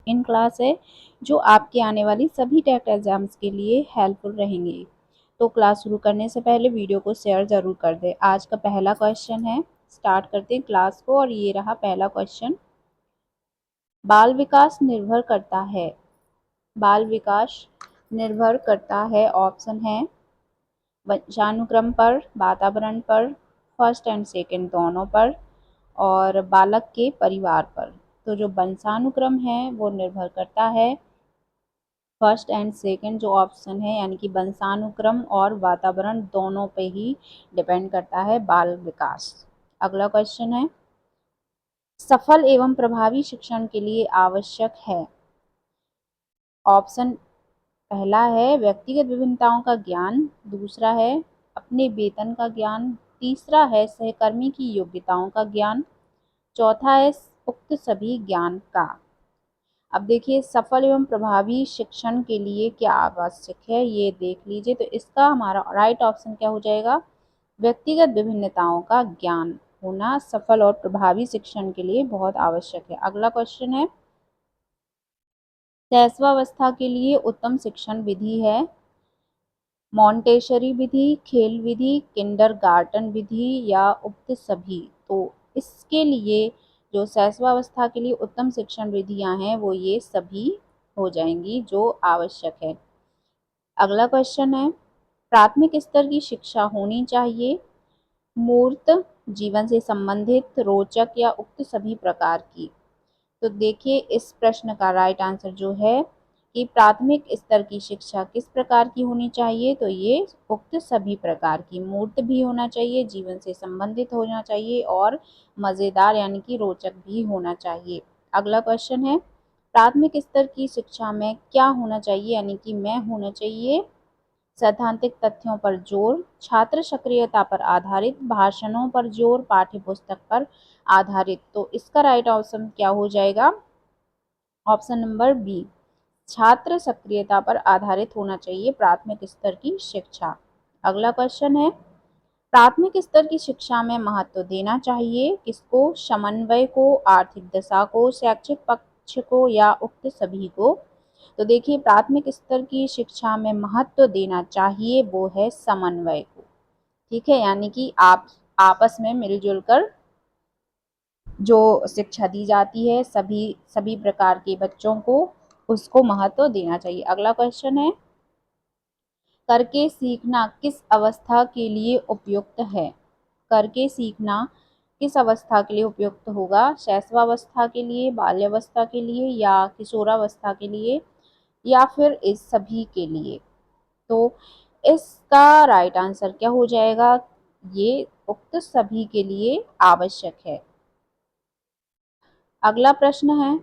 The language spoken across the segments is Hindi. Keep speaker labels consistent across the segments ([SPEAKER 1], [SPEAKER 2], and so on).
[SPEAKER 1] इन क्लास है जो आपके आने वाली सभी टेट एग्जाम्स के लिए हेल्पफुल रहेंगे। तो क्लास शुरू करने से पहले वीडियो को शेयर ज़रूर कर दें। आज का पहला क्वेश्चन है, स्टार्ट करते हैं क्लास को। और ये रहा पहला क्वेश्चन। बाल विकास निर्भर करता है, बाल विकास निर्भर करता है, ऑप्शन है वंशानुक्रम पर, वातावरण पर, फर्स्ट एंड सेकंड दोनों पर, और बालक के परिवार पर। तो जो वंशानुक्रम है वो निर्भर करता है फर्स्ट एंड सेकंड जो ऑप्शन है, यानी कि वंशानुक्रम और वातावरण दोनों पे ही डिपेंड करता है बाल विकास। अगला क्वेश्चन है, सफल एवं प्रभावी शिक्षण के लिए आवश्यक है। ऑप्शन पहला है व्यक्तिगत विभिन्नताओं का ज्ञान, दूसरा है अपने वेतन का ज्ञान, तीसरा है सहकर्मी की योग्यताओं का ज्ञान, चौथा है उक्त सभी ज्ञान का। अब देखिए, सफल एवं प्रभावी शिक्षण के लिए क्या आवश्यक है ये देख लीजिए। तो इसका हमारा राइट ऑप्शन क्या हो जाएगा, व्यक्तिगत विभिन्नताओं का ज्ञान होना सफल और प्रभावी शिक्षण के लिए बहुत आवश्यक है। अगला क्वेश्चन है, शैशवावस्था के लिए उत्तम शिक्षण विधि है। मॉन्टेसरी विधि, खेल विधि, किंडरगार्टन विधि या उक्त सभी। तो इसके लिए जो शैशवावस्था के लिए उत्तम शिक्षण विधियां हैं वो ये सभी हो जाएंगी जो आवश्यक है। अगला क्वेश्चन है, प्राथमिक स्तर की शिक्षा होनी चाहिए, मूर्त, जीवन से संबंधित, रोचक या उक्त सभी प्रकार की। तो देखिए, इस प्रश्न का राइट आंसर जो है कि प्राथमिक स्तर की शिक्षा किस प्रकार की होनी चाहिए, तो ये उक्त सभी प्रकार की, मूर्त भी होना चाहिए, जीवन से संबंधित होना चाहिए और मज़ेदार यानी कि रोचक भी होना चाहिए। अगला क्वेश्चन है, प्राथमिक स्तर की शिक्षा में क्या होना चाहिए, यानी कि में होना चाहिए सैद्धांतिक तथ्यों पर जोर, छात्र सक्रियता पर आधारित, भाषणों पर जोर, पाठ्य पुस्तक पर आधारित। तो इसका राइट ऑप्शन क्या हो जाएगा, ऑप्शन नंबर बी, छात्र सक्रियता पर आधारित होना चाहिए प्राथमिक स्तर की शिक्षा। अगला क्वेश्चन है, प्राथमिक स्तर की शिक्षा में महत्व देना चाहिए किसको, समन्वय को, आर्थिक दशा को, शैक्षिक पक्ष को या उक्त सभी को। तो देखिए, प्राथमिक स्तर की शिक्षा में महत्व देना चाहिए वो है समन्वय को। ठीक है, यानी कि आप आपस में मिलजुल कर जो शिक्षा दी जाती है सभी सभी प्रकार के बच्चों को, उसको महत्व देना चाहिए। अगला क्वेश्चन है, करके सीखना किस अवस्था के लिए उपयुक्त है। करके सीखना किस अवस्था के लिए उपयुक्त होगा, शैशवावस्था के लिए, बाल्यावस्था के लिए या किशोरावस्था के लिए या फिर इस सभी के लिए। तो इसका राइट आंसर क्या हो जाएगा, ये उक्त सभी के लिए आवश्यक है। अगला प्रश्न है,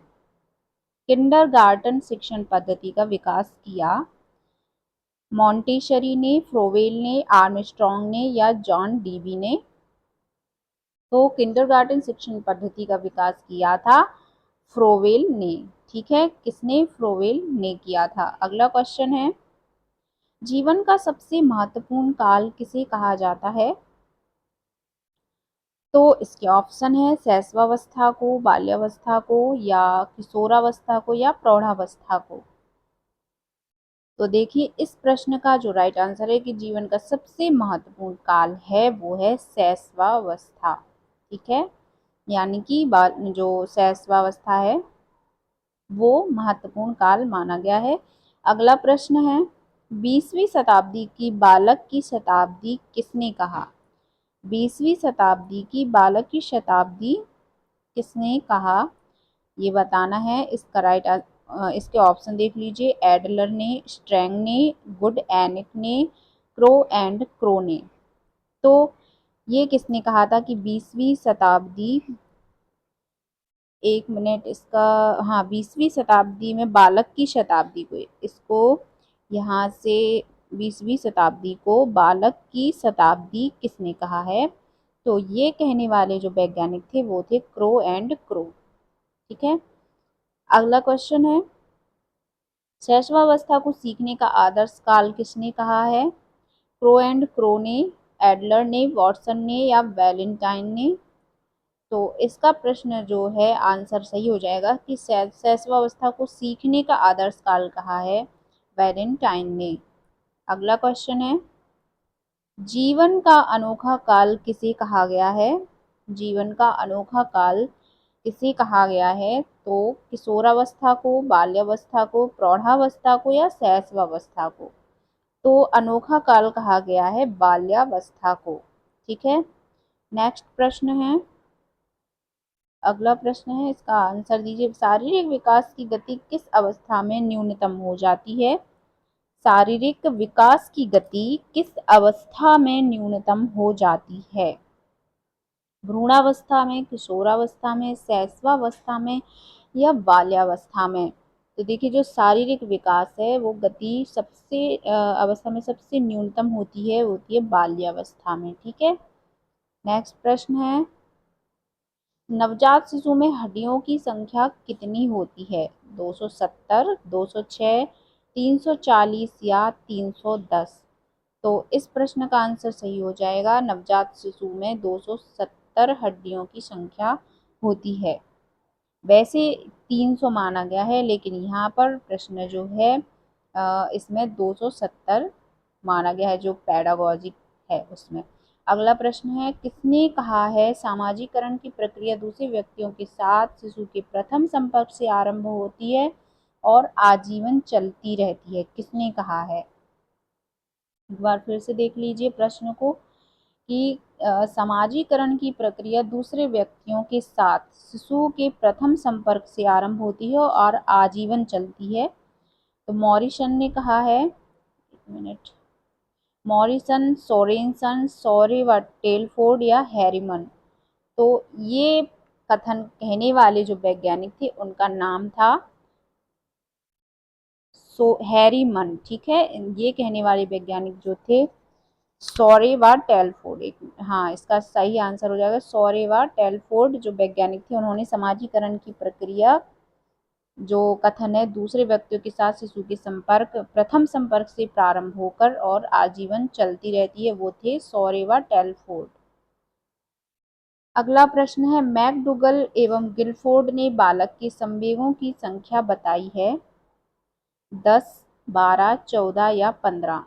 [SPEAKER 1] किंडरगार्टन शिक्षण पद्धति का विकास किया, मॉन्टेसरी ने, फ्रोवेल ने, आर्मस्ट्रॉन्ग ने या जॉन डीवी ने। तो किंडरगार्टन शिक्षण पद्धति का विकास किया था फ्रोवेल ने। ठीक है, किसने, फ्रोवेल ने किया था। अगला क्वेश्चन है, जीवन का सबसे महत्वपूर्ण काल किसे कहा जाता है। तो इसके ऑप्शन है शैशवावस्था को, बाल्यावस्था को या किशोरावस्था को या प्रौढ़ावस्था को। तो देखिए, इस प्रश्न का जो राइट आंसर है कि जीवन का सबसे महत्वपूर्ण काल है वो है शैशवावस्था। ठीक है, यानी कि जो शैशवावस्था है वो महत्वपूर्ण काल माना गया है। अगला प्रश्न है, 20वीं शताब्दी की बालक की शताब्दी किसने कहा। 20वीं शताब्दी की बालक की शताब्दी किसने कहा, ये बताना है। इसका इसके ऑप्शन देख लीजिए, एडलर ने, स्ट्रैंग ने, गुड एनिक ने, क्रो एंड क्रो ने। तो ये किसने कहा था कि 20वीं शताब्दी, एक मिनट, इसका, हाँ, 20वीं शताब्दी में बालक की शताब्दी को, इसको यहाँ से 20वीं शताब्दी को बालक की शताब्दी किसने कहा है। तो ये कहने वाले जो वैज्ञानिक थे वो थे क्रो एंड क्रो। ठीक है, अगला क्वेश्चन है, शैशवावस्था को सीखने का आदर्श काल किसने कहा है। क्रो एंड क्रो ने, एडलर ने, वॉटसन ने या वैलेंटाइन ने। तो इसका प्रश्न जो है आंसर सही हो जाएगा कि शैशवावस्था को सीखने का आदर्श काल कहा है वैलेंटाइन ने। अगला क्वेश्चन है, जीवन का अनोखा काल किसे कहा गया है? जीवन का अनोखा काल किसे कहा गया है? तो किशोरावस्था को, बाल्यावस्था को, प्रौढ़ावस्था को या शैशवावस्था को? तो अनोखा काल कहा गया है बाल्यावस्था को। ठीक है, नेक्स्ट प्रश्न है, अगला प्रश्न है, इसका आंसर दीजिए। शारीरिक विकास की गति किस अवस्था में न्यूनतम हो जाती है? शारीरिक विकास की गति किस अवस्था में न्यूनतम हो जाती है? भ्रूणावस्था में, किशोरावस्था में, शैशवावस्था में या बाल्यावस्था में? तो देखिए, जो शारीरिक विकास है वो गति सबसे अवस्था में सबसे न्यूनतम होती है बाल्यावस्था में। ठीक है, नेक्स्ट प्रश्न है, नवजात शिशु में हड्डियों की संख्या कितनी होती है? 270, 206, 340 या 310? तो इस प्रश्न का आंसर सही हो जाएगा, नवजात शिशु में 270 हड्डियों की संख्या होती है। वैसे 300 माना गया है, लेकिन यहाँ पर प्रश्न जो है इसमें 270 माना गया है, जो पैडागॉजिक है उसमें। अगला प्रश्न है, किसने कहा है सामाजिकरण की प्रक्रिया दूसरे व्यक्तियों के साथ शिशु के प्रथम संपर्क से आरंभ होती है और आजीवन चलती रहती है? किसने कहा है? एक बार फिर से देख लीजिए प्रश्न को कि समाजीकरण की प्रक्रिया दूसरे व्यक्तियों के साथ शिशु के प्रथम संपर्क से आरंभ होती है और आजीवन चलती है। तो मॉरिसन ने कहा है, एक मिनट, मॉरिसन, सोरेनसन, सॉरे व टेलफोर्ड या हैरीमन? तो ये कथन कहने वाले जो वैज्ञानिक थे उनका नाम था हैरीमन। ठीक है, ये कहने वाले वैज्ञानिक जो थे सॉरे व टेलफोर्ड। एक, हाँ, इसका सही आंसर हो जाएगा सॉरे व टेलफोर्ड, जो वैज्ञानिक थे उन्होंने समाजीकरण की प्रक्रिया जो कथन है दूसरे व्यक्तियों के साथ शिशु के संपर्क प्रथम संपर्क से प्रारंभ होकर और आजीवन चलती रहती है, वो थे सॉरे व टेलफोर्ड। अगला प्रश्न है, मैकडूगल एवं गिलफोर्ड ने बालक के संवेगों की संख्या बताई है? 10, 12, 14 या 15?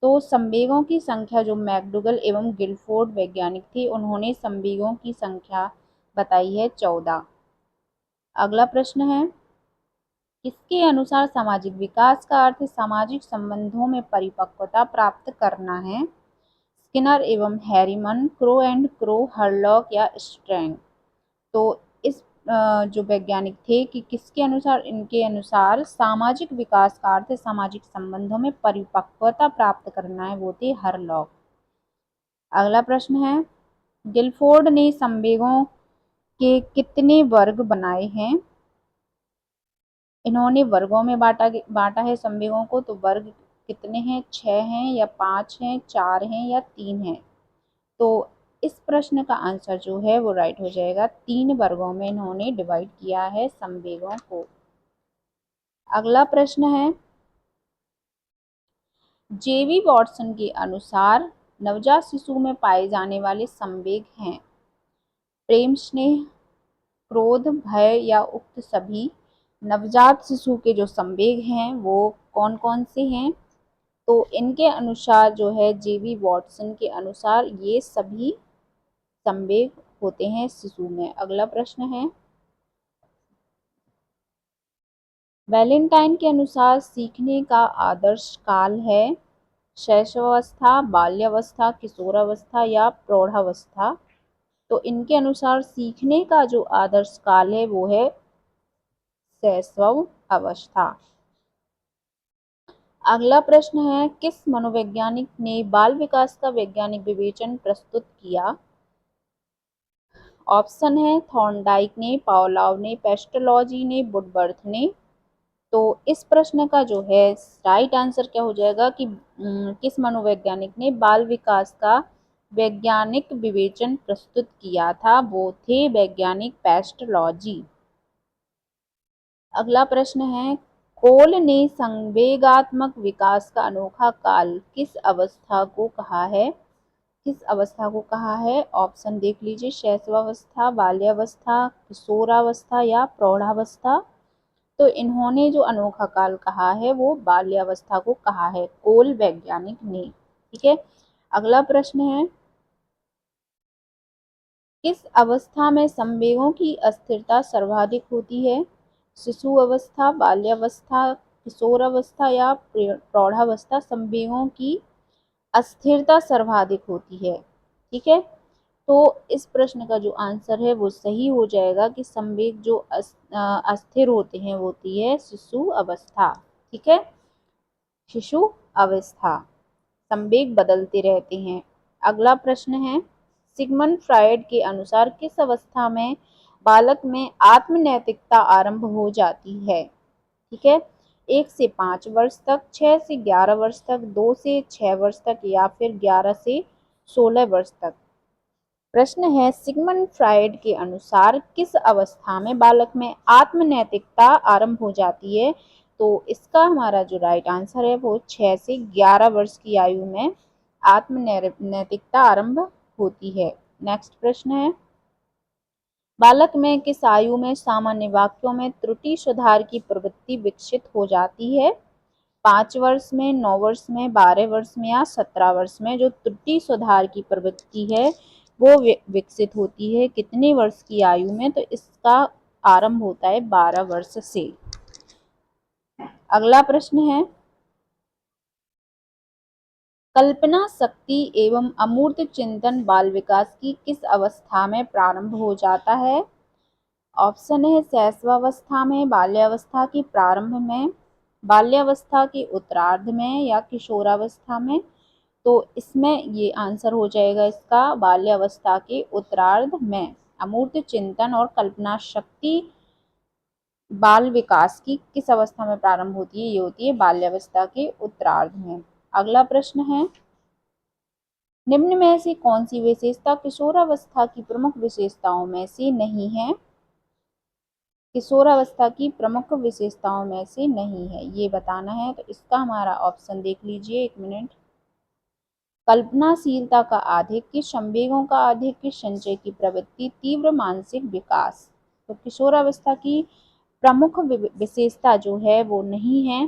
[SPEAKER 1] तो संवेगों की संख्या जो मैकडूगल एवं गिलफोर्ड वैज्ञानिक थे उन्होंने संवेगों की संख्या बताई है 14। अगला प्रश्न है, किसके अनुसार सामाजिक विकास का अर्थ सामाजिक संबंधों में परिपक्वता प्राप्त करना है? स्किनर एवं हैरीमन, क्रो एंड क्रो, हरलॉक या स्ट्रैंग? तो इस जो वैज्ञानिक थे कि किसके अनुसार, इनके अनुसार सामाजिक विकास का अर्थ सामाजिक संबंधों में परिपक्वता प्राप्त करना है, वो थे हरलॉक। अगला प्रश्न है, गिलफोर्ड ने संवेगों के कितने वर्ग बनाए हैं? इन्होंने वर्गों में बांटा है संवेगों को, तो वर्ग कितने हैं? 6 हैं या 5 हैं, 4 हैं या 3 हैं? तो इस प्रश्न का आंसर जो है वो राइट हो जाएगा, 3 वर्गों में इन्होंने डिवाइड किया है संवेगों को। अगला प्रश्न है, जेवी वॉटसन के अनुसार नवजात शिशु में पाए जाने वाले संवेग हैं प्रेम, स्नेह, क्रोध, भय या उक्त सभी? नवजात शिशु के जो संवेग हैं वो कौन कौन से हैं? तो इनके अनुसार जो है, जेवी वॉटसन के अनुसार ये सभी संवेग होते हैं शिशु में। अगला प्रश्न है, वैलेंटाइन के अनुसार सीखने का आदर्श काल है शैशवावस्था, बाल्यावस्था, किशोरावस्था या प्रौढ़ावस्था? तो इनके अनुसार सीखने का जो आदर्श काल है वो है शैशव अवस्था। अगला प्रश्न है, किस मनोवैज्ञानिक ने बाल विकास का वैज्ञानिक विवेचन प्रस्तुत किया? ऑप्शन है, थॉर्नडाइक ने, पावलोव ने, पेस्टोलॉजी ने, वुडवर्थ ने? तो इस प्रश्न का जो है राइट आंसर क्या हो जाएगा कि किस मनोवैज्ञानिक ने बाल विकास का वैज्ञानिक विवेचन प्रस्तुत किया था? वो थे वैज्ञानिक पेस्टोलॉजी। अगला प्रश्न है, कोल ने संवेगात्मक विकास का अनोखा काल किस अवस्था को कहा है? किस अवस्था को कहा है? ऑप्शन देख लीजिए, शैशवावस्था, बाल्यावस्था, किशोरावस्था या प्रौढ़ावस्था। तो इन्होंने जो अनोखा काल कहा है वो बाल्यावस्था को कहा है, कोल वैज्ञानिक ने। ठीक है, अगला प्रश्न है, किस अवस्था में संवेगों की अस्थिरता सर्वाधिक होती है? शिशु अवस्था, बाल्यावस्था, किशोरावस्था या प्रौढ़ावस्था संवेगों की अस्थिरता सर्वाधिक होती है। ठीक है, तो इस प्रश्न का जो आंसर है वो सही हो जाएगा कि संवेग जो अस्थिर होते हैं वो होती है शिशु अवस्था। ठीक है, शिशु अवस्था, संवेग बदलते रहते हैं। अगला प्रश्न है, सिगमंड फ्रायड के अनुसार किस अवस्था में बालक में आत्म नैतिकता आरंभ हो जाती है? ठीक है, 1 से 5 वर्ष तक, 6 से 11 वर्ष तक, 2 से 6 वर्ष तक या फिर 11 से 16 वर्ष तक। प्रश्न है, सिगमंड फ्रायड के अनुसार किस अवस्था में बालक में आत्म नैतिकता आरंभ हो जाती है? तो इसका हमारा जो राइट आंसर है वो 6 से 11 वर्ष की आयु में आत्म नैतिकता आरंभ होती है। नेक्स्ट प्रश्न है, बालक में किस आयु में सामान्य वाक्यों में त्रुटि सुधार की प्रवृत्ति विकसित हो जाती है? 5 वर्ष में, 9 वर्ष में, 12 वर्ष में या 17 वर्ष में जो त्रुटि सुधार की प्रवृत्ति है वो विकसित होती है कितने वर्ष की आयु में? तो इसका आरंभ होता है 12 वर्ष से। अगला प्रश्न है, कल्पना शक्ति एवं अमूर्त चिंतन बाल विकास की किस अवस्था में प्रारंभ हो जाता है? ऑप्शन है, शैशवावस्था में, बाल्यावस्था की प्रारंभ में, बाल्यावस्था के उत्तरार्ध में या किशोरावस्था में। तो इसमें ये आंसर हो जाएगा इसका बाल्यावस्था के उत्तरार्ध में। अमूर्त चिंतन और कल्पना शक्ति बाल विकास की किस अवस्था में प्रारंभ होती है? ये होती है बाल्यावस्था के उत्तरार्ध में। अगला प्रश्न है, निम्न में से कौन सी विशेषता किशोरावस्था की प्रमुख विशेषताओं में से नहीं है? किशोरावस्था की प्रमुख विशेषताओं में से नहीं है, ये बताना है। तो इसका हमारा ऑप्शन देख लीजिए, 1 मिनट। कल्पनाशीलता का आधिक्य, संवेगों का आधिक्य, संचय की प्रवृत्ति, तीव्र मानसिक विकास। तो किशोरावस्था की प्रमुख विशेषता जो है वो नहीं है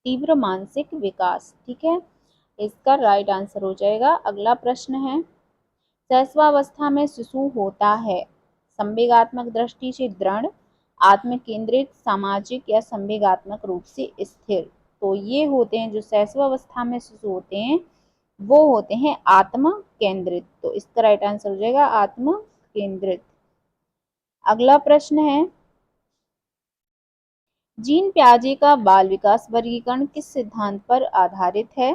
[SPEAKER 1] तीव्र मानसिक विकास। ठीक है, इसका राइट आंसर हो जाएगा। अगला प्रश्न है, शैशवावस्था में शिशु होता है संवेगात्मक दृष्टि से दृढ़, आत्म केंद्रित, सामाजिक या संवेगात्मक रूप से स्थिर। तो ये होते हैं जो शैशवावस्था में शिशु होते हैं वो होते हैं आत्म केंद्रित। तो इसका राइट आंसर हो जाएगा आत्म केंद्रित। अगला प्रश्न है, जीन प्याजे का बाल विकास वर्गीकरण किस सिद्धांत पर आधारित है?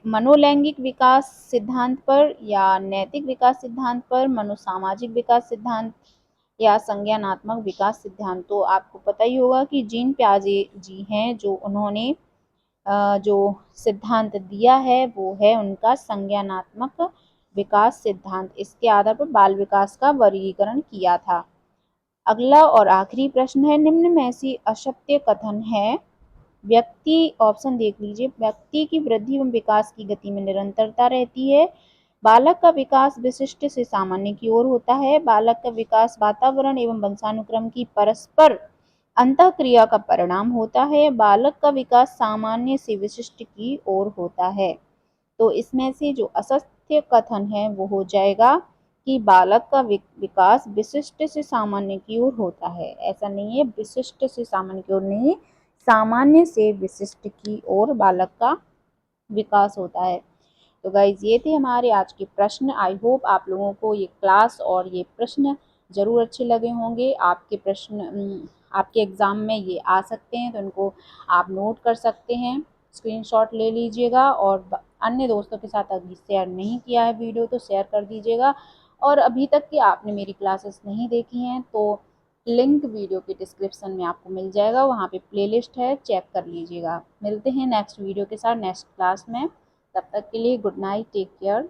[SPEAKER 1] मनोलैंगिक विकास सिद्धांत पर या नैतिक विकास सिद्धांत पर, मनोसामाजिक विकास सिद्धांत या संज्ञानात्मक विकास सिद्धांत। तो आपको पता ही होगा कि जीन प्याजे जी हैं जो उन्होंने जो सिद्धांत दिया है वो है उनका संज्ञानात्मक विकास सिद्धांत। इसके आधार पर बाल विकास का वर्गीकरण किया था। अगला और आखिरी प्रश्न है, निम्न में से असत्य कथन है? व्यक्ति, ऑप्शन देख लीजिए, व्यक्ति की वृद्धि एवं विकास की गति में निरंतरता रहती है, बालक का विकास विशिष्ट से सामान्य की ओर होता है, बालक का विकास वातावरण एवं वंशानुक्रम की परस्पर अंतःक्रिया का परिणाम होता है, बालक का विकास सामान्य से विशिष्ट की ओर होता है। तो इसमें से जो असत्य कथन है वो हो जाएगा कि बालक का विकास विशिष्ट से सामान्य की ओर होता है। ऐसा नहीं है विशिष्ट से सामान्य की ओर नहीं, सामान्य से विशिष्ट की ओर बालक का विकास होता है। तो गाइज ये थे हमारे आज के प्रश्न। आई होप आप लोगों को ये क्लास और ये प्रश्न जरूर अच्छे लगे होंगे। आपके प्रश्न आपके एग्ज़ाम में ये आ सकते हैं तो इनको आप नोट कर सकते हैं, स्क्रीनशॉट ले लीजिएगा और अन्य दोस्तों के साथ अगर शेयर नहीं किया है वीडियो तो शेयर कर दीजिएगा। और अभी तक की आपने मेरी क्लासेस नहीं देखी हैं तो लिंक वीडियो के डिस्क्रिप्शन में आपको मिल जाएगा, वहाँ पे प्लेलिस्ट है, चेक कर लीजिएगा। मिलते हैं नेक्स्ट वीडियो के साथ नेक्स्ट क्लास में, तब तक के लिए गुड नाइट, टेक केयर।